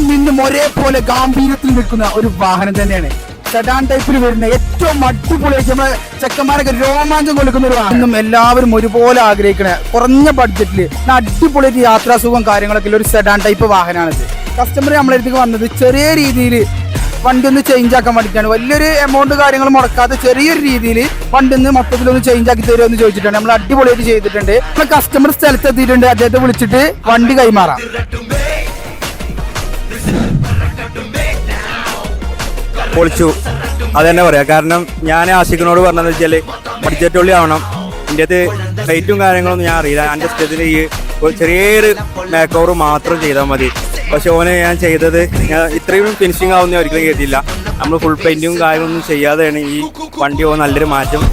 മിന്നും ഒരേപോലെ ഗാംഭീര്യത്തിൽ നിൽക്കുന്ന ഒരു വാഹനം തന്നെയാണ്. സെഡാൻ ടൈപ്പിൽ വരുന്ന ഏറ്റവും അടിപൊളിയായിട്ട് നമ്മളെ ചെക്കന്മാരൊക്കെ രോമാഞ്ചം കൊടുക്കുന്ന ഒരു വാഹനം. എല്ലാവരും ഒരുപോലെ ആഗ്രഹിക്കണ കുറഞ്ഞ ബഡ്ജറ്റിൽ അടിപൊളിയായിട്ട് യാത്രാസുഖം കാര്യങ്ങളൊക്കെ ഒരു സെഡാൻ ടൈപ്പ് വാഹനമാണിത്. കസ്റ്റമർ നമ്മളെ അടുത്തേക്ക് വന്നത് ചെറിയ രീതിയിൽ വണ്ടി ഒന്ന് ചേഞ്ച് ആക്കാൻ വേണ്ടിയിട്ടാണ്. വലിയൊരു എമൗണ്ട് കാര്യങ്ങൾ മുടക്കാതെ ചെറിയൊരു രീതിയിൽ വണ്ടി ഒന്ന് മൊത്തത്തിലൊന്ന് ചേഞ്ച് ആക്കി തരുമോ എന്ന് ചോദിച്ചിട്ടാണ്. നമ്മൾ അടിപൊളിയായിട്ട് ചെയ്തിട്ടുണ്ട്. നമ്മൾ കസ്റ്റമർ സ്ഥലത്ത് എത്തിയിട്ടുണ്ട്. അദ്ദേഹത്തെ വിളിച്ചിട്ട് വണ്ടി കൈമാറാം. പൊളിച്ചു അത് തന്നെ പറയാം. കാരണം ഞാൻ ആഷിഖിനോട് പറഞ്ഞതെന്ന് വെച്ചാൽ ബഡ്ജറ്റ് ഉള്ളി ആവണം, ഇതിൻ്റെ റേറ്റും കാര്യങ്ങളൊന്നും ഞാൻ അറിയില്ല, എൻ്റെ ഇഷ്ടത്തിന് ഈ ചെറിയൊരു മേക്ക് ഓവർ മാത്രം ചെയ്താൽ മതി. പക്ഷെ ഓന് ഞാൻ ചെയ്തത് ഇത്രയും ഫിനിഷിങ് ആവുന്ന ഒരിക്കലും കേട്ടില്ല. നമ്മൾ ഫുൾ പെയിൻറ്റും കാര്യങ്ങളൊന്നും ചെയ്യാതെയാണ് ഈ വണ്ടി നല്ലൊരു മാറ്റം